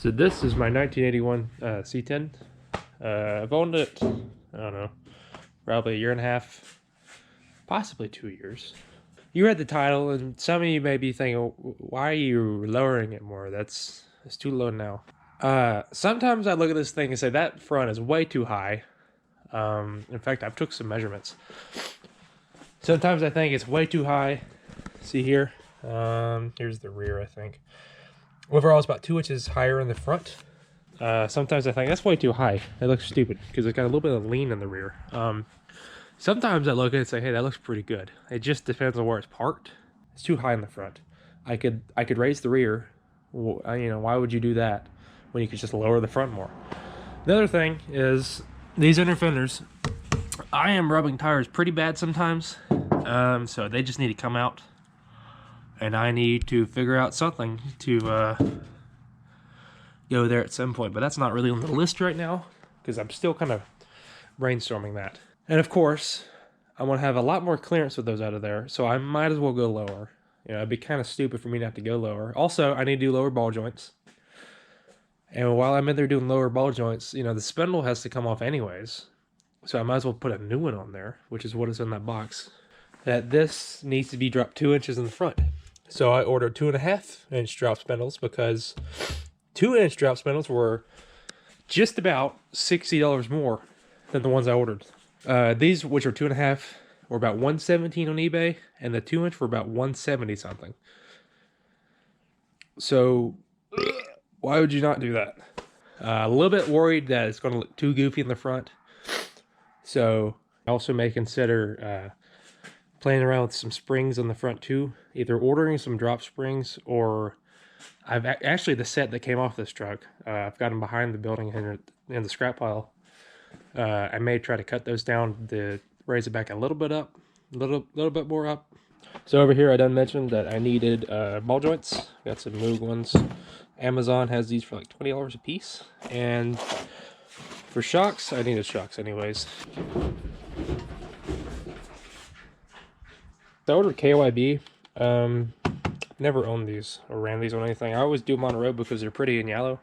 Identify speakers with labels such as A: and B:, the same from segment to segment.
A: So this is my 1981 C10. I've owned it, I don't know, probably a year and a half, possibly 2 years. You read the title, and some of you may be thinking, why are you lowering it more? It's too low now. Sometimes I look at this thing and say, that front is way too high. In fact, I've took some measurements. Sometimes I think it's way too high. See here? Here's the rear, I think. Overall, it's about 2 inches higher in the front. Sometimes I think that's way too high. It looks stupid because it's got a little bit of lean in the rear. Sometimes I look at it and say, hey, that looks pretty good. It just depends on where it's parked. It's too high in the front. I could raise the rear. You know, why would you do that when you could just lower the front more? The other thing is these inner fenders. I am rubbing tires pretty bad sometimes, so they just need to come out. And I need to figure out something to go there at some point. But that's not really on the list right now because I'm still kind of brainstorming that. And of course, I want to have a lot more clearance with those out of there, so I might as well go lower. You know, it'd be kind of stupid for me to have to go lower. Also, I need to do lower ball joints. And while I'm in there doing lower ball joints, you know, the spindle has to come off anyways. So I might as well put a new one on there, which is what is in that box. That this needs to be dropped 2 inches in the front. So I ordered 2.5 inch drop spindles because 2 inch drop spindles were just about $60 more than the ones I ordered. These, which are 2.5, were about $117 on eBay, and the 2 inch were about $170 something. So why would you not do that? A little bit worried that it's going to look too goofy in the front. So I also may consider playing around with some springs on the front too, either ordering some drop springs, or I've actually, the set that came off this truck, I've got them behind the building in the scrap pile. I may try to cut those down to raise it back a little bit up, a little bit more up. So over here I done mentioned that I needed ball joints. Got some Moog ones. Amazon has these for like $20 a piece, and for shocks, I needed shocks anyways. I ordered KYB. Never owned these or ran these on anything. I always do them on the road because they're pretty and yellow.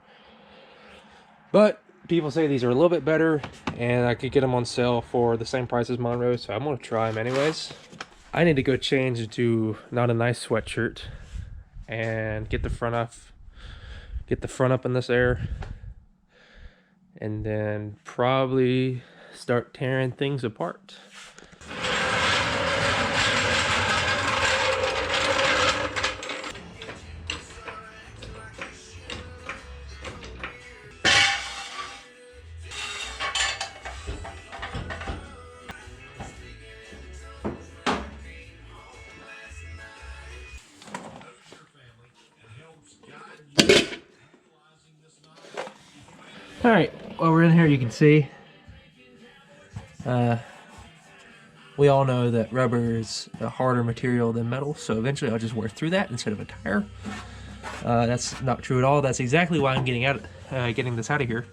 A: But people say these are a little bit better, and I could get them on sale for the same price as Monroe, so I'm going to try them anyways. I need to go change into not a nice sweatshirt and get the front off. Get the front up in this air. And then probably start tearing things apart. All right, while we're in here, you can see we all know that rubber is a harder material than metal, so eventually I'll just wear through that instead of a tire. That's not true at all. That's exactly why I'm getting this out of here.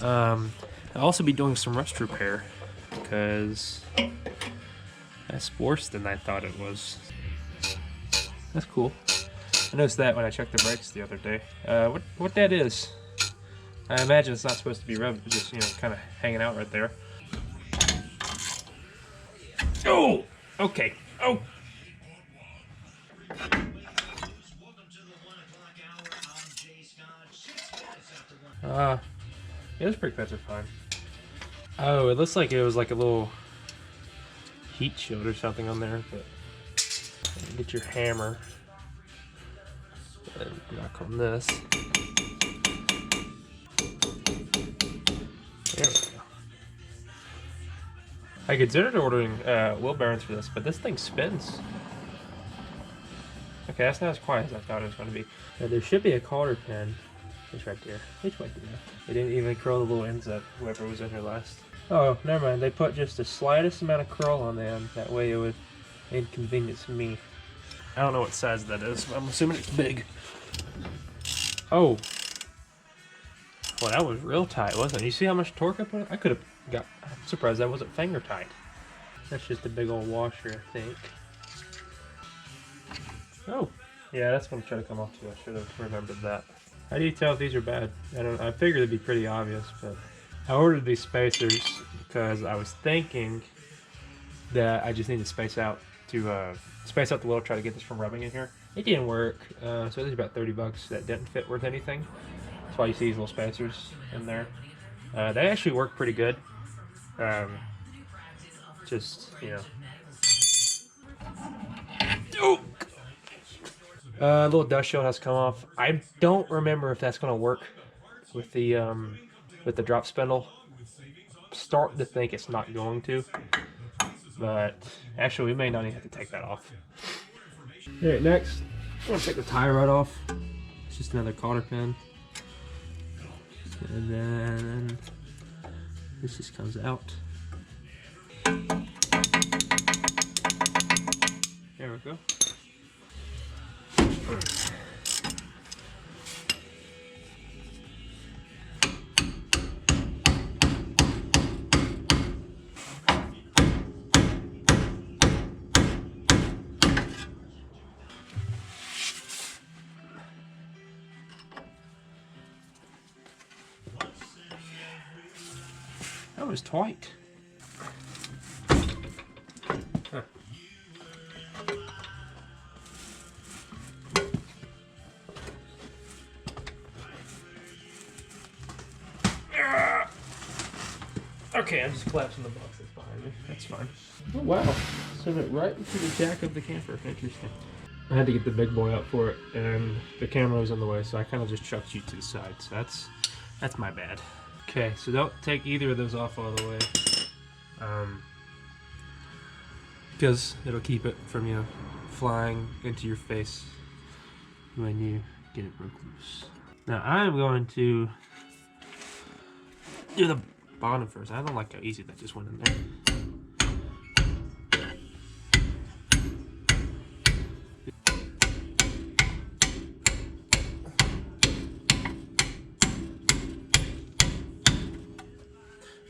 A: I'll also be doing some rust repair because that's worse than I thought it was. That's cool. I noticed that when I checked the brakes the other day. What that is? I imagine it's not supposed to be rubbed, just, you know, kind of hanging out right there. Oh! Okay. Oh! Yeah, those brake pads are fine. Oh, it looks like it was like a little heat shield or something on there, but get your hammer and knock on this. There we go. I considered ordering wheel bearings for this, but this thing spins. Okay, that's not as quiet as I thought it was going to be. There should be a cotter pin. It's right there. It's right there. They didn't even curl the little ends up, whoever was in here last. Oh, never mind. They put just the slightest amount of curl on the end. That way it would inconvenience me. I don't know what size that is, but I'm assuming it's big. Oh. Well, that was real tight, wasn't it? You see how much torque I put in? I could have got... I'm surprised that wasn't finger tight. That's just a big old washer, I think. Oh. Yeah, that's going to try to come off too. I should have remembered that. How do you tell if these are bad? I figured it'd be pretty obvious, but I ordered these spacers because I was thinking that I just need to space out the wheel, try to get this from rubbing in here. It didn't work, so there's about $30 that didn't fit worth anything. That's why you see these little spacers in there. They actually work pretty good. Just, you know. Oh! A little dust shield has come off. I don't remember if that's going to work with the drop spindle. I'm starting to think it's not going to, but actually we may not even have to take that off. All right, next I'm going to take the tie rod off. It's just another cotter pin, and then this just comes out. There we go. That was tight. Huh. Okay, I'm just collapsing the box that's behind me. That's fine. Oh, wow. Sent it right into the jack of the camper. Interesting. I had to get the big boy out for it, and the camera was in the way, so I kind of just chucked you to the side. So that's my bad. Okay, so don't take either of those off all the way, because it'll keep it from, you know, flying into your face when you get it broke loose. Now I'm going to do the bottom first. I don't like how easy that just went in there.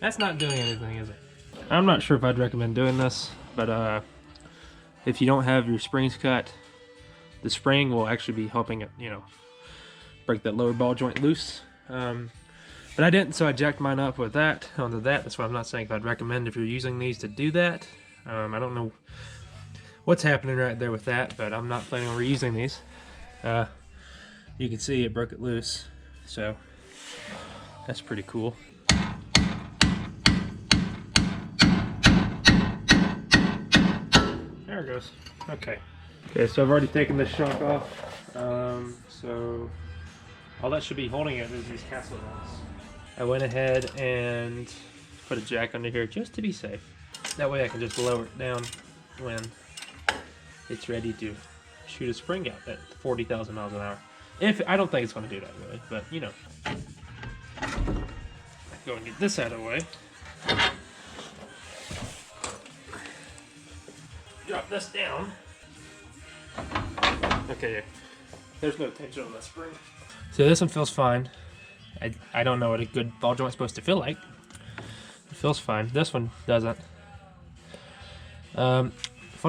A: That's not doing anything, is it? I'm not sure if I'd recommend doing this, but if you don't have your springs cut, the spring will actually be helping it, you know, break that lower ball joint loose. But I didn't, so I jacked mine up with that onto that. That's why I'm not saying if I'd recommend if you're using these to do that. I don't know what's happening right there with that, but I'm not planning on reusing these. You can see it broke it loose, so that's pretty cool. There it goes. Okay. Okay, so I've already taken this shock off. So all that should be holding it is these castle rods. I went ahead and put a jack under here just to be safe. That way I can just lower it down when it's ready to shoot a spring out at 40,000 miles an hour. I don't think it's going to do that really, but you know. Go and get this out of the way. Drop this down. Okay, there's no tension on that spring. So this one feels fine. I don't know what a good ball joint's supposed to feel like. It feels fine. This one doesn't. Fun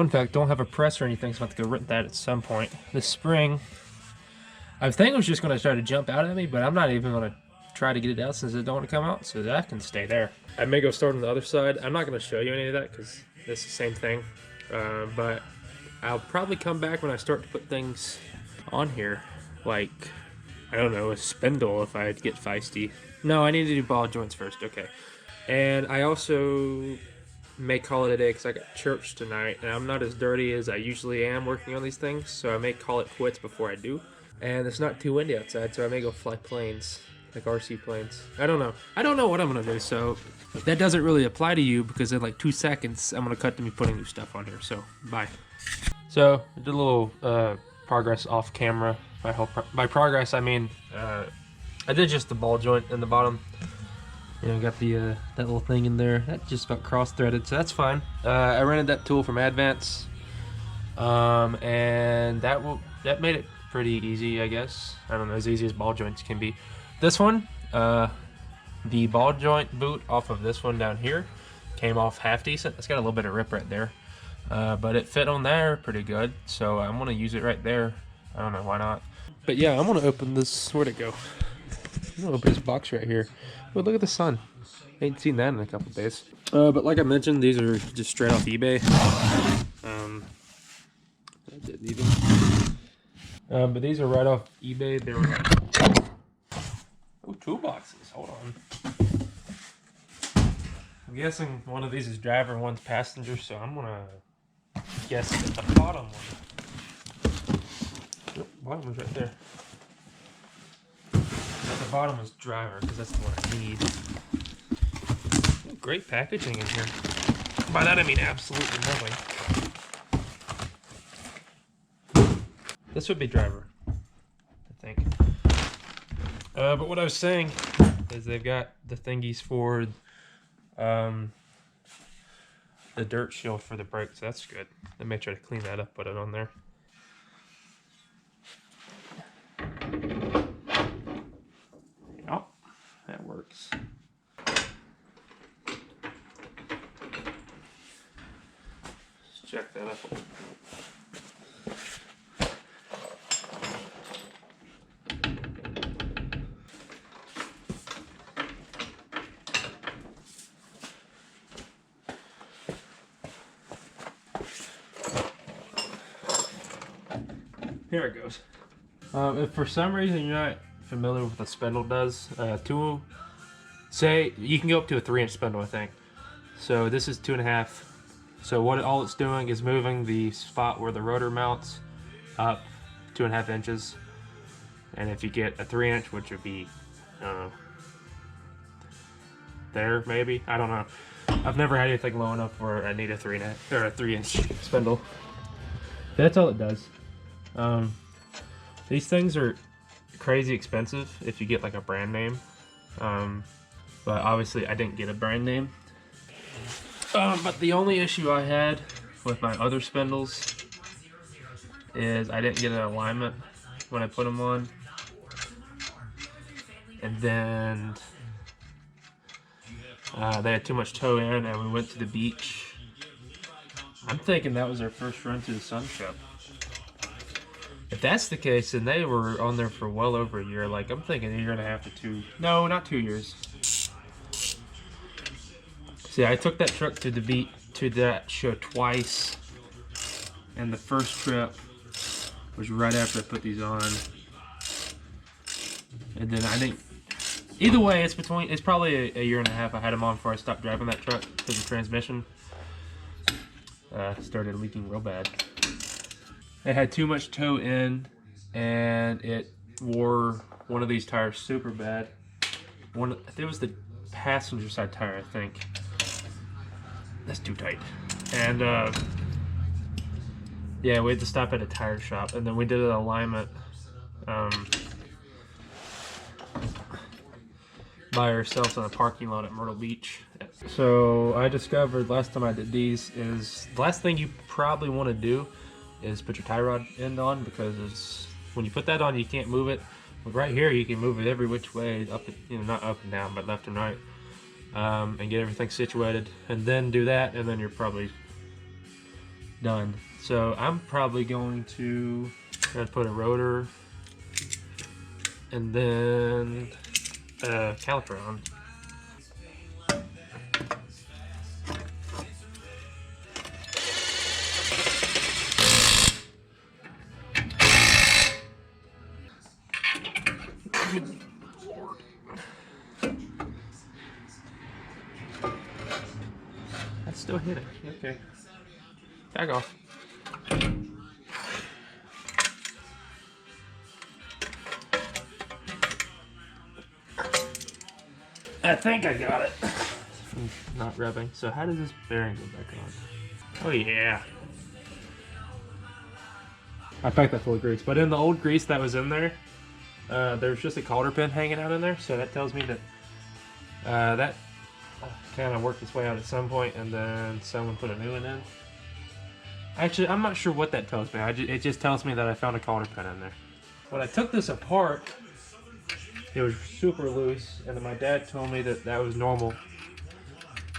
A: fact, don't have a press or anything, so I have to go rent that at some point. This spring, I think it was just going to try to jump out at me, but I'm not even going to try to get it out since it don't want to come out, so that can stay there. I may go start on the other side. I'm not going to show you any of that because it's the same thing. But I'll probably come back when I start to put things on here, like, I don't know, a spindle if I get feisty. No, I need to do ball joints first, okay. And I also may call it a day because I got church tonight, and I'm not as dirty as I usually am working on these things, so I may call it quits before I do. And it's not too windy outside, so I may go fly planes, like RC planes. I don't know. I don't know what I'm going to do, so that doesn't really apply to you because in like 2 seconds, I'm going to cut to me putting new stuff on here, so bye. So, I did a little progress off camera. By progress, I mean, I did just the ball joint in the bottom. You know, got the that little thing in there. That just about cross-threaded, so that's fine. I rented that tool from Advance, and that made it pretty easy, I guess. I don't know, as easy as ball joints can be. This one, the ball joint boot off of this one down here came off half decent. It's got a little bit of rip right there, but it fit on there pretty good, so I'm gonna use it right there. I don't know, why not? But yeah, I'm gonna open this. Where'd it go? I'm gonna open this box right here. Oh, look at the sun. Ain't seen that in a couple days. But like I mentioned, these are just straight off eBay. I didn't even. But these are right off eBay. They were. Oh, two boxes. Hold on. I'm guessing one of these is driver and one's passenger, so I'm gonna guess at the bottom one. Oh, bottom one's right there. At the bottom is driver, because that's the one I need. Ooh, great packaging in here. By that I mean absolutely nothing. This would be driver, I think. But what I was saying is they've got the thingies for the dirt shield for the brake, so that's good. I may try to clean that up, put it on there. Oh, that works. Let's check that up. Here it goes. If for some reason you're not familiar with what a spindle does, say you can go up to a 3-inch spindle, I think. So this is 2.5. So what all it's doing is moving the spot where the rotor mounts up 2.5 inches. And if you get a 3-inch, which would be, I don't know, there maybe, I don't know. I've never had anything low enough where I need a 3-inch spindle. That's all it does. These things are crazy expensive if you get like a brand name, but obviously I didn't get a brand name. But the only issue I had with my other spindles is I didn't get an alignment when I put them on, and then they had too much toe in, and we went to the beach. I'm thinking that was our first run to the sun trip. If that's the case, then they were on there for well over a year. Like, I'm thinking a year and a half to 2. No, not 2 years. See, I took that truck to the beach, to that show twice. And the first trip was right after I put these on. And then I didn't... Either way, it's probably a year and a half I had them on before I stopped driving that truck because the transmission started leaking real bad. It had too much toe in, and it wore one of these tires super bad. It was the passenger side tire, I think. That's too tight. And yeah, we had to stop at a tire shop, and then we did an alignment by ourselves in a parking lot at Myrtle Beach. So I discovered last time I did these is the last thing you probably want to do is put your tie rod end on, because when you put that on you can't move it. But right here you can move it every which way, up, not up and down, but left and right, and get everything situated, and then do that, and then you're probably done. So I'm probably going to try to put a rotor and then a caliper on. Good Lord. That's still hitting. Okay. Back off. I think I got it. From not revving. So how does this bearing go back on? Oh yeah. I packed that full of grease, but in the old grease that was in there, there's just a coulter pin hanging out in there, so that tells me that that kind of worked its way out at some point, and then someone put a new one in. Actually, I'm not sure what that tells me. It just tells me that I found a coulter pin in there. When I took this apart, it was super loose, and then my dad told me that that was normal.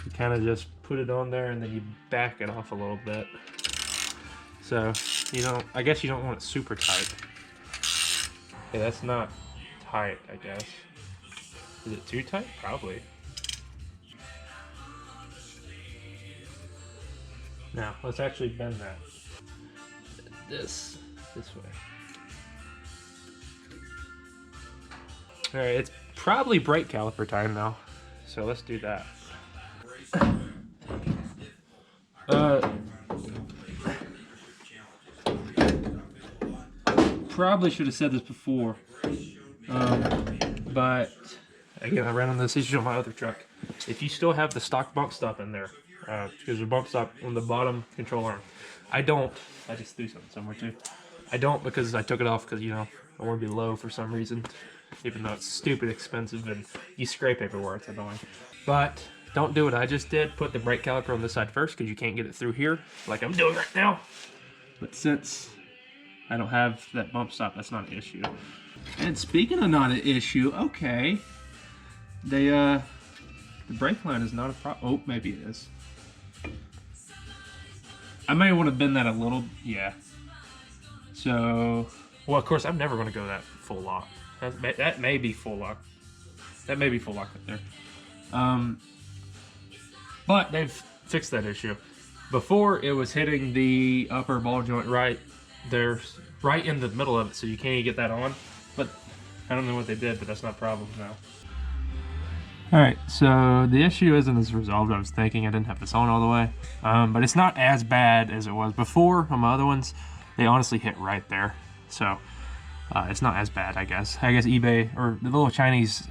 A: You kind of just put it on there, and then you back it off a little bit. So, I guess you don't want it super tight. Okay, that's not tight, I guess. Is it too tight? Probably. Now, let's actually bend that. This way. Alright, it's probably brake caliper time now. So let's do that. Probably should have said this before. But again, I ran on this issue on my other truck. If you still have the stock bump stop in there, because the bump stop on the bottom control arm, I don't. I just threw something somewhere too. I don't because I took it off because, you know, I want to be low for some reason, even though it's stupid expensive and you scrape everywhere. It's annoying. But don't do what I just did. Put the brake caliper on this side first because you can't get it through here like I'm doing right now. But since I don't have that bump stop, that's not an issue. And speaking of not an issue, okay, the brake line is not a problem. Oh, maybe it is. I may want to bend that a little, yeah. So, well, of course, I'm never going to go that full lock. That may be full lock. That may be full lock right there. But they've fixed that issue. Before, it was hitting the upper ball joint right there, right in the middle of it, so you can't even get that on. But I don't know what they did, but that's not a problem now. Alright, so the issue isn't as resolved. I was thinking I didn't have this on all the way. But it's not as bad as it was before on my other ones. They honestly hit right there. So it's not as bad, I guess. I guess eBay or the little Chinese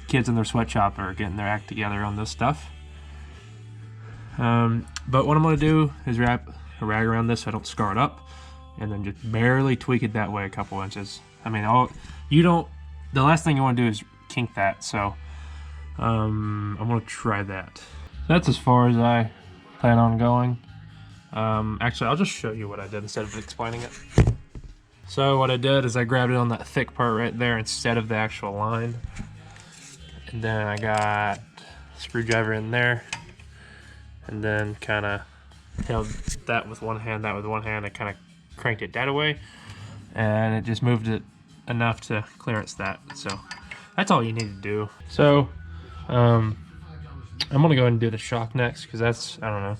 A: kids in their sweatshop are getting their act together on this stuff. But what I'm going to do is wrap a rag around this so I don't scar it up. And then just barely tweak it that way a couple inches. I mean, the last thing you want to do is kink that. So I'm going to try that. That's as far as I plan on going. Actually, I'll just show you what I did instead of explaining it. So what I did is I grabbed it on that thick part right there instead of the actual line. And then I got a screwdriver in there. And then kind of held that with one hand, that with one hand. I kind of cranked it that way. And it just moved it enough to clearance that. So that's all you need to do. So I'm gonna go ahead and do the shock next because that's, I don't know,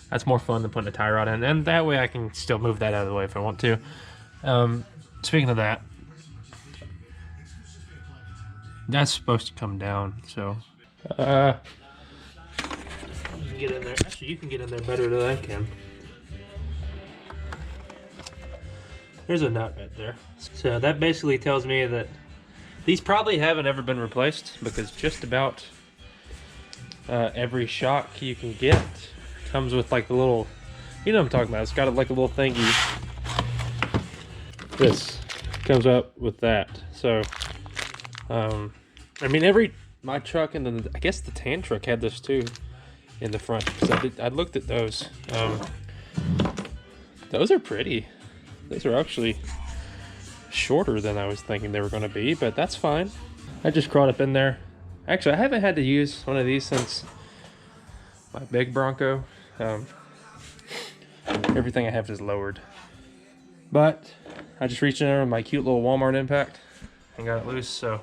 A: that's more fun than putting a tie rod in, and that way I can still move that out of the way if I want to. Speaking of that, that's supposed to come down, so you can get in there. Actually, you can get in there better than I can. There's a nut right there. So that basically tells me that these probably haven't ever been replaced because just about every shock you can get comes with like the little, you know what I'm talking about. It's got like a little thingy. This comes up with that. So, I mean, my truck and then I guess the tan truck had this too in the front because I looked at those. Those are pretty. Those are actually shorter than I was thinking they were going to be, but that's fine. I just crawled up in there. Actually, I haven't had to use one of these since my big Bronco. Everything I have is lowered. But I just reached in there with my cute little Walmart impact and got it loose, so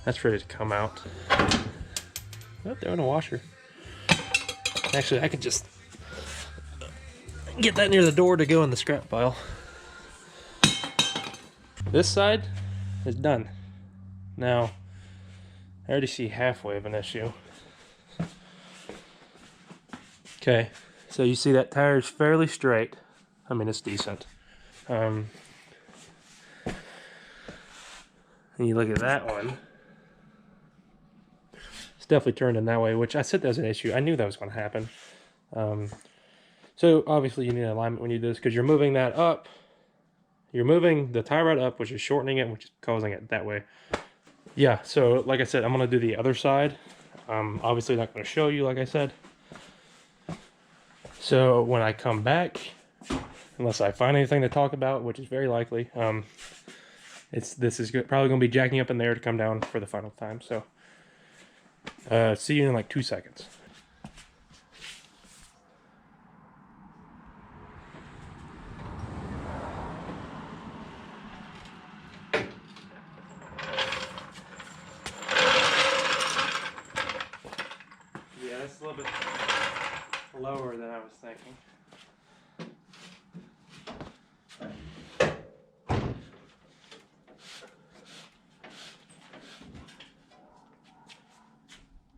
A: that's ready to come out. Oh, they're in a washer. Actually, I could just get that near the door to go in the scrap pile. This side is done. Now, I already see halfway of an issue. Okay, so you see that tire is fairly straight. I mean, it's decent. And you look at that one. It's definitely turned in that way, which I said that was an issue. I knew that was going to happen. So obviously you need an alignment when you do this because you're moving that up. You're moving the tie rod up, which is shortening it, which is causing it that way. Yeah, so like I said, I'm going to do the other side. Obviously not going to show you, like I said. So when I come back, unless I find anything to talk about, which is very likely, this is probably going to be jacking up in there to come down for the final time. So see you in like 2 seconds. lower than I was thinking.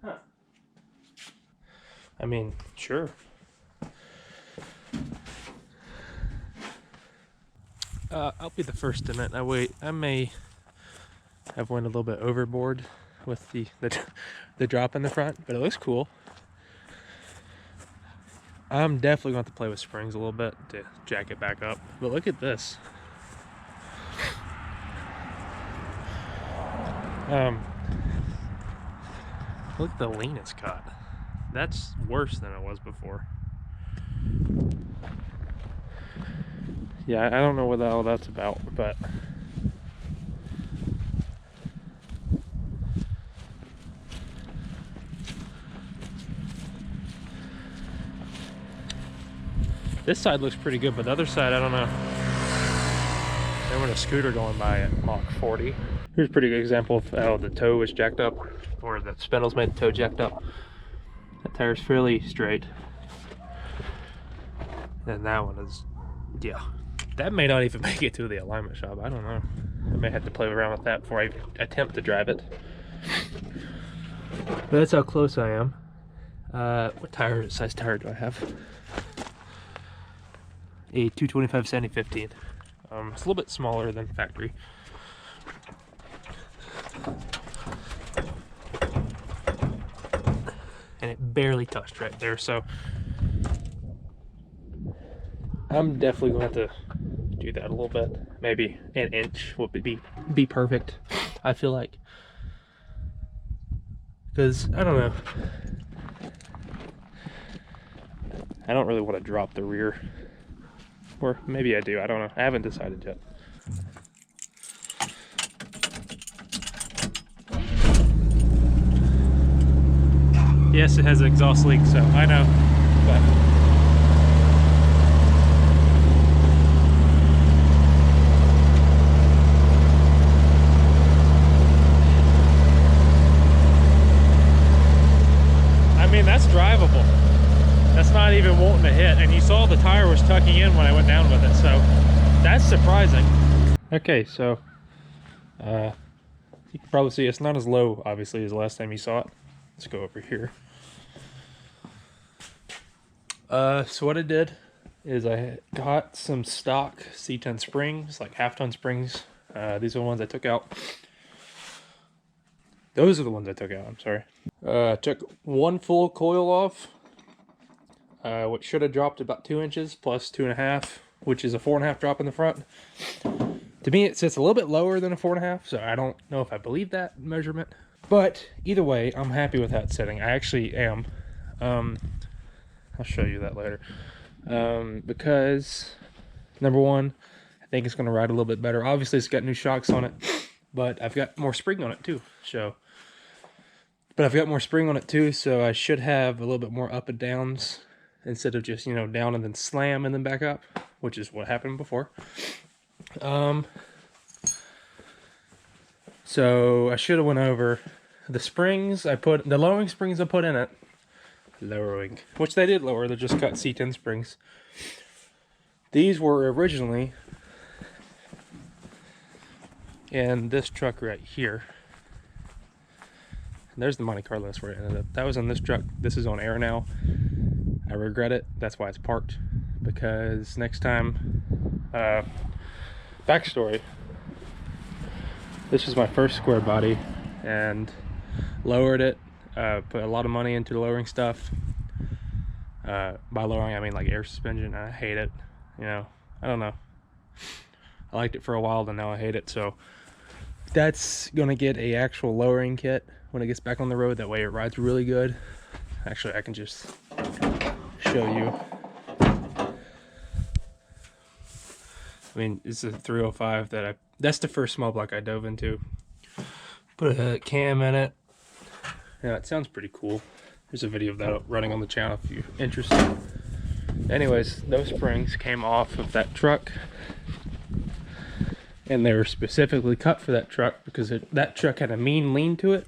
A: Huh. I mean, sure. I'll be the first to admit, I may have went a little bit overboard with the drop in the front, but it looks cool. I'm definitely going to have to play with springs a little bit to jack it back up. But look at this. Look at the lean it's got. That's worse than it was before. Yeah, I don't know what the hell that's about, but this side looks pretty good, but the other side, I don't know. There went a scooter going by at Mach 40. Here's a pretty good example of how the toe was jacked up, or the spindles made the toe jacked up. That tire's fairly straight. And that one is, yeah. That may not even make it to the alignment shop. I don't know. I may have to play around with that before I attempt to drive it. But that's how close I am. What size tire do I have? A 225 70/15. It's a little bit smaller than factory. And it barely touched right there, so I'm definitely going to have to do that a little bit. Maybe an inch would be perfect, I feel like. Because, I don't know. I don't really want to drop the rear. Or maybe I do, I don't know. I haven't decided yet. Yes, it has an exhaust leak, so I know. But I mean, that's drivable. That's not even wanting to hit, and you saw the tire was tucking in when I went down with it, so that's surprising. Okay, so you can probably see it's not as low, obviously, as the last time you saw it. Let's go over here. So what I did is I got some stock C10 springs, like half-ton springs. These are the ones I took out. Those are the ones I took out, I'm sorry. Took one full coil off, which should have dropped about 2 inches plus 2.5, which is a 4.5 drop in the front. To me, it sits a little bit lower than a 4.5, so I don't know if I believe that measurement. But either way, I'm happy with that setting. I actually am. I'll show you that later. Because, number one, I think it's going to ride a little bit better. Obviously, it's got new shocks on it, but I've got more spring on it too. So I should have a little bit more up and downs instead of just, you know, down and then slam and then back up, which is what happened before. So I should have went over the springs the lowering springs I put in it. Lowering, which they did lower, they're just cut C10 springs. These were originally in this truck right here. And there's the Monte Carlo, that's where it ended up. That was on this truck. This is on air now. I regret it. That's why it's parked. Because next time, backstory. This was my first Squarebody and lowered it. Put a lot of money into the lowering stuff. By lowering, I mean like air suspension. I hate it. You know, I don't know. I liked it for a while, then now I hate it. So that's gonna get a actual lowering kit when it gets back on the road. That way it rides really good. Actually, I can just show you. I mean, it's a 305 that's the first small block I dove into. Put a cam in it. Yeah, it sounds pretty cool. There's a video of that running on the channel if you're interested. Anyways, those springs came off of that truck. And they were specifically cut for that truck because that truck had a mean lean to it.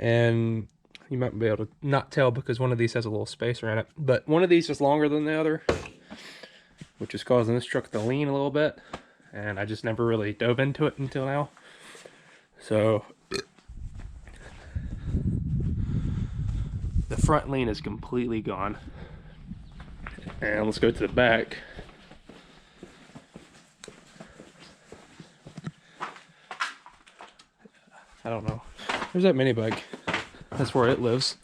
A: And you might be able to not tell because one of these has a little spacer in it, but one of these is longer than the other, which is causing this truck to lean a little bit, and I just never really dove into it until now. So the front lean is completely gone. And let's go to the back. I don't know. There's that mini bike. That's where it lives.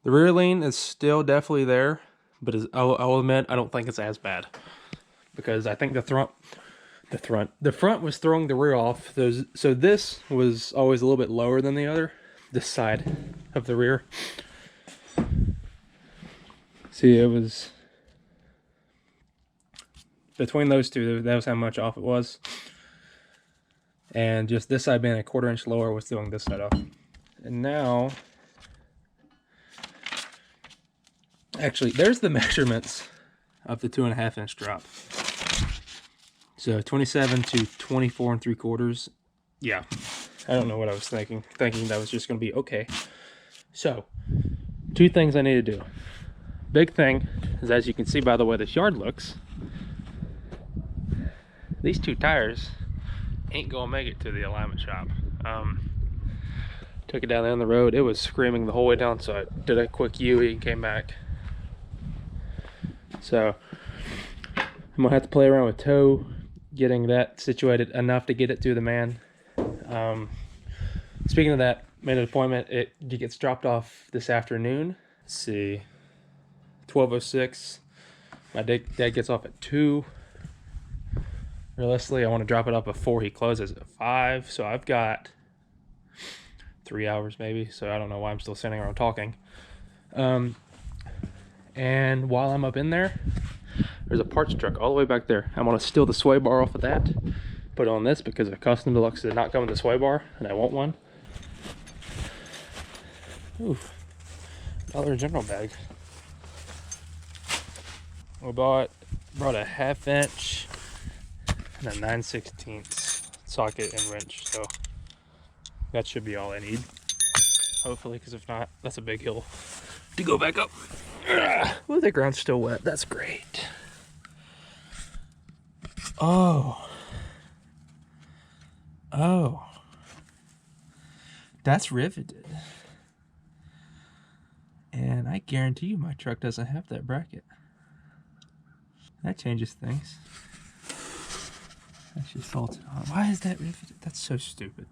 A: The rear lean is still definitely there, but I'll admit I don't think it's as bad, because I think the front was throwing the rear off. So this was always a little bit lower than the other. This side of the rear. See, it was between those two. That was how much off it was. And just this side being a 1/4 inch lower was throwing this side off. And now, actually, there's the measurements of the 2.5 inch drop. So 27 to 24 3/4. Yeah, I don't know what I was thinking that was just going to be okay. So 2 things I need to do. Big thing is, as you can see by the way this yard looks, these 2 tires ain't gonna make it to the alignment shop. Took it down the road. It was screaming the whole way down, so I did a quick UE and came back. So I'm gonna have to play around with tow, getting that situated enough to get it to the man. Speaking of that, made an appointment. It gets dropped off this afternoon. Let's see, 12:06. My dad gets off at 2. Realistically, I want to drop it off before he closes at 5. So I've got 3 hours maybe. So I don't know why I'm still sitting around talking. And while I'm up in there, there's a parts truck all the way back there. I'm going to steal the sway bar off of that, put it on this because a custom deluxe did not come with the sway bar, and I want one. Ooh, Dollar General bag. We brought a 1/2 inch and a 9/16 socket and wrench, so that should be all I need, hopefully, because if not, that's a big hill to go back up. Well, the ground's still wet. That's great. Oh, that's riveted, and I guarantee you my truck doesn't have that bracket. That changes things. That's just salted on. Why is that riveted? That's so stupid.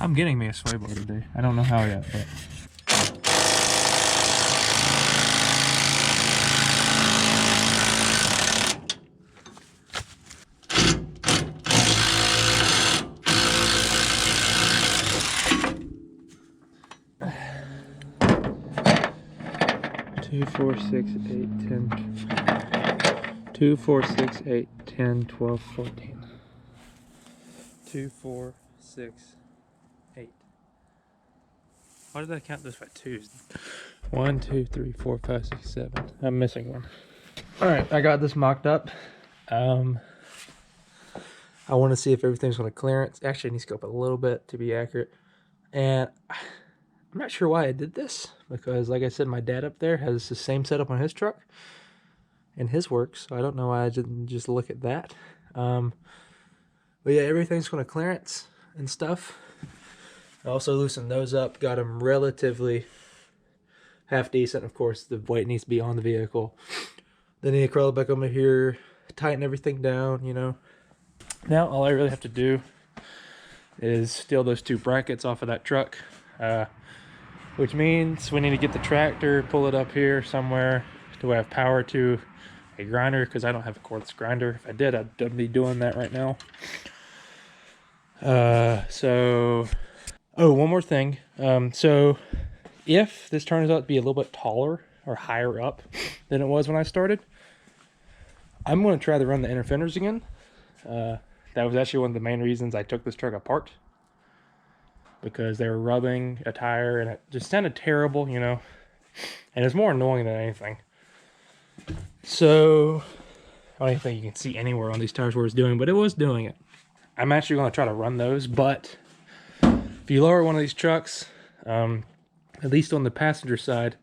A: I'm getting me a sway bar today. I don't know how yet, but. 2, 4, 6, 8, 10. 2, 4, 6, 8, 10, 12, 14. 2, 4, 6, 8. Why did I count this by 2s? 1, 2, 3, 4, 5, 6, 7. I'm missing one. Alright, I got this mocked up. I want to see if everything's going to clearance. Actually, I need to scope a little bit to be accurate. And I'm not sure why I did this, because like I said, my dad up there has the same setup on his truck, and his works, so I don't know why I didn't just look at that. But yeah, everything's going to clearance and stuff. I also loosened those up, got them relatively half decent. Of course, the weight needs to be on the vehicle. Then I need to crawl it back over here, tighten everything down, you know. Now all I really have to do is steal those 2 brackets off of that truck, which means we need to get the tractor, pull it up here somewhere. Do I have power to a grinder? Because I don't have a cordless grinder. If I did, I'd be doing that right now. Oh, one more thing. So if this turns out to be a little bit taller or higher up than it was when I started, I'm going to try to run the inner fenders again. That was actually one of the main reasons I took this truck apart, because they were rubbing a tire and it just sounded terrible, you know, and it's more annoying than anything. So I don't even think you can see anywhere on these tires where it's doing, but it was doing it. I'm actually going to try to run those, but if you lower one of these trucks, at least on the passenger side,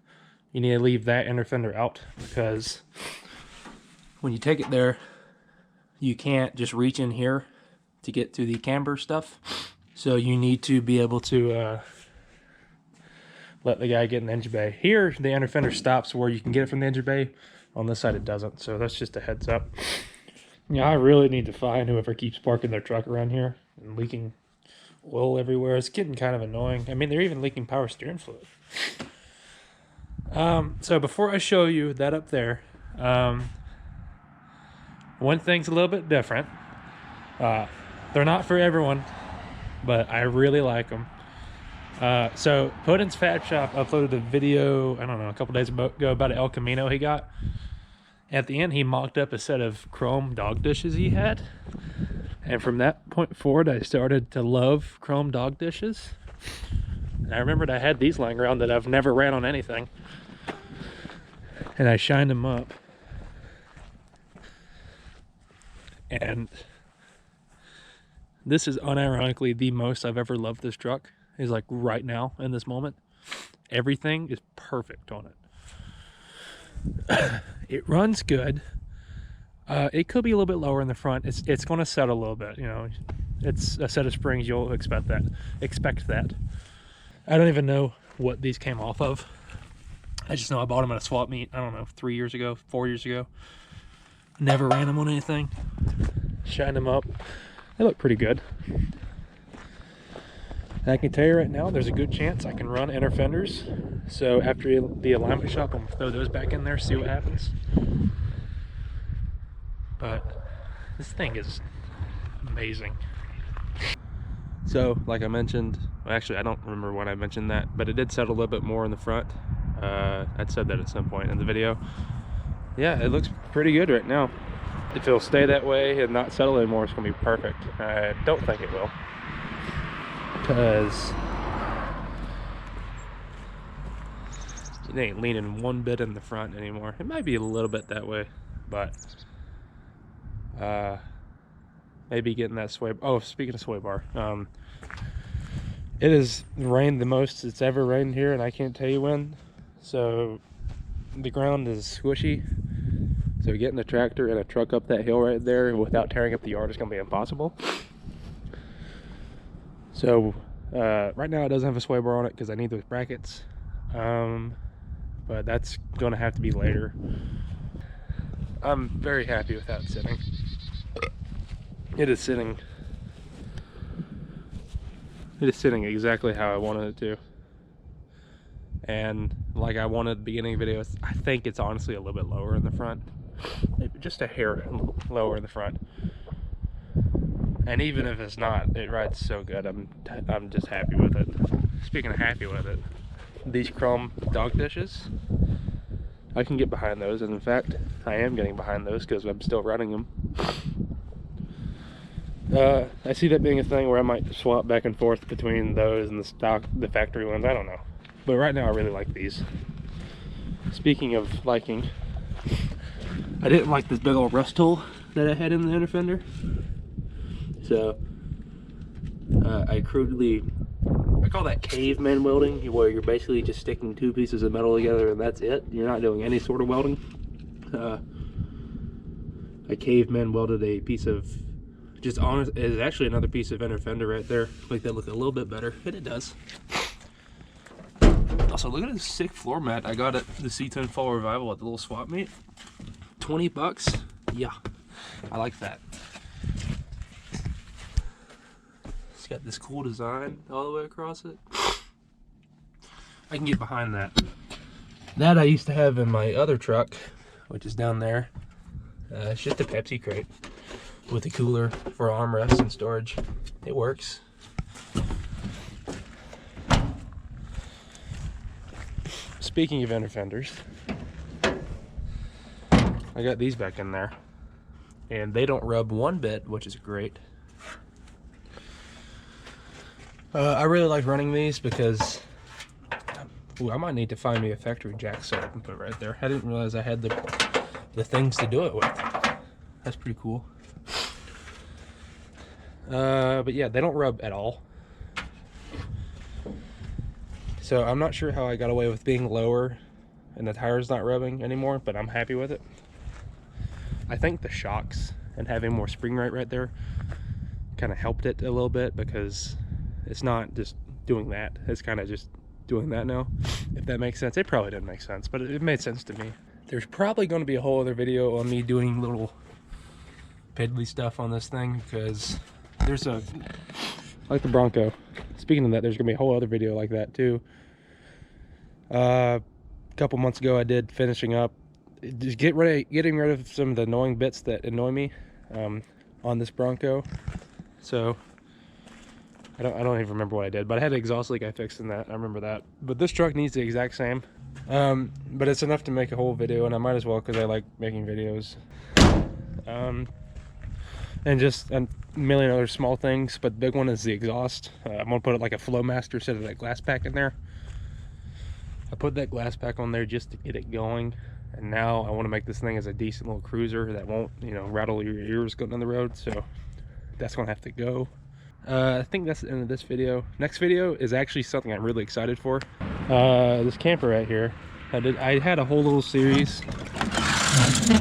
A: you need to leave that inner fender out, because when you take it there, you can't just reach in here to get to the camber stuff. So you need to be able to let the guy get in the engine bay. Here, the inner fender stops where you can get it from the engine bay. On this side, it doesn't. So that's just a heads up. Yeah, I really need to find whoever keeps parking their truck around here and leaking oil everywhere. It's getting kind of annoying. I mean, they're even leaking power steering fluid. So before I show you that up there, one thing's a little bit different. They're not for everyone, but I really like them. So Putin's Fab Shop uploaded a video, I don't know, a couple days ago about an El Camino he got. At the end, he mocked up a set of chrome dog dishes he had. And from that point forward, I started to love chrome dog dishes. And I remembered I had these lying around that I've never ran on anything. And I shined them up. And this is unironically the most I've ever loved this truck. Is like right now in this moment. Everything is perfect on it. It runs good. It could be a little bit lower in the front. It's going to settle a little bit, you know. It's a set of springs, you'll expect that. I don't even know what these came off of. I just know I bought them at a swap meet, I don't know, 4 years ago. Never ran them on anything. Shined them up. They look pretty good. I can tell you right now, there's a good chance I can run inner fenders. So after the alignment shop, I'm gonna throw those back in there, see what happens. But this thing is amazing. So, like I mentioned, well, actually I don't remember when I mentioned that, but it did settle a little bit more in the front. I'd said that at some point in the video. Yeah, it looks pretty good right now. If it'll stay that way and not settle anymore, it's gonna be perfect. I don't think it will. Because it ain't leaning one bit in the front anymore. It might be a little bit that way, but maybe getting that sway. Oh, speaking of sway bar, it has rained the most it's ever rained here, and I can't tell you when. So the ground is squishy. So getting a tractor and a truck up that hill right there without tearing up the yard is gonna be impossible. So right now it doesn't have a sway bar on it because I need those brackets, but that's going to have to be later. I'm very happy with how it's sitting. It is sitting exactly how I wanted it to, and like I wanted at the beginning of the video, I think it's honestly a little bit lower in the front, maybe just a hair lower in the front. And even if it's not, it rides so good. I'm just happy with it. Speaking of happy with it, these chrome dog dishes, I can get behind those, and in fact, I am getting behind those because I'm still running them. I see that being a thing where I might swap back and forth between those and the factory ones. I don't know, but right now I really like these. Speaking of liking, I didn't like this big old rust hole that I had in the inner fender. So I call that caveman welding, where you're basically just sticking two pieces of metal together and that's it. You're not doing any sort of welding. I caveman welded a piece of, just honest, it's actually another piece of inner fender right there. Make that look a little bit better, and it does. Also, look at this sick floor mat I got at the C10 Fall Revival at the little swap meet. 20 bucks. Yeah, I like that. It's got this cool design all the way across it. I can get behind that. That I used to have in my other truck, which is down there. It's just a Pepsi crate with a cooler for armrests and storage. It works. Speaking of inner fenders, I got these back in there, and they don't rub one bit, which is great. I really like running these because I might need to find me a factory jack set up and put it right there. I didn't realize I had the things to do it with. That's pretty cool. But yeah, they don't rub at all. So I'm not sure how I got away with being lower and the tire's not rubbing anymore, but I'm happy with it. I think the shocks and having more spring right there kind of helped it a little bit, because it's not just doing that, it's kind of just doing that now, if that makes sense. It probably doesn't make sense, but it made sense to me. There's probably going to be a whole other video on me doing little piddly stuff on this thing, because there's a, like the Bronco, speaking of that, there's gonna be a whole other video like that too. A couple months ago I did finishing up, just getting rid of some of the annoying bits that annoy me on this Bronco. So I don't even remember what I did, but I had an exhaust leak I fixed in that, I remember that. But this truck needs the exact same, but it's enough to make a whole video, and I might as well, because I like making videos. And just a million other small things, but the big one is the exhaust. I'm gonna put it like a Flowmaster instead of that glass pack in there. I put that glass pack on there just to get it going, and now I want to make this thing as a decent little cruiser that won't, you know, rattle your ears going down the road. So that's gonna have to go. I think that's the end of this video. Next video is actually something I'm really excited for. This camper right here. I had a whole little series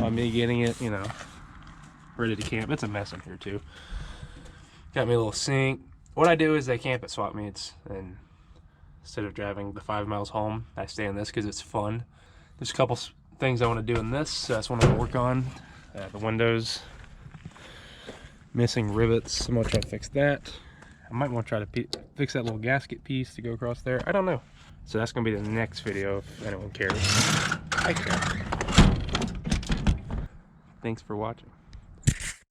A: on me getting it, you know, ready to camp. It's a mess in here too. Got me a little sink. What I do is I camp at swap meets, and instead of driving the 5 miles home, I stay in this because it's fun. There's a couple things I want to do in this, so that's what I'm gonna work on. The windows, missing rivets, I'm gonna try to fix that. I might want to try to fix that little gasket piece to go across there. I don't know. So that's gonna be the next video if anyone cares. I care. Thanks for watching.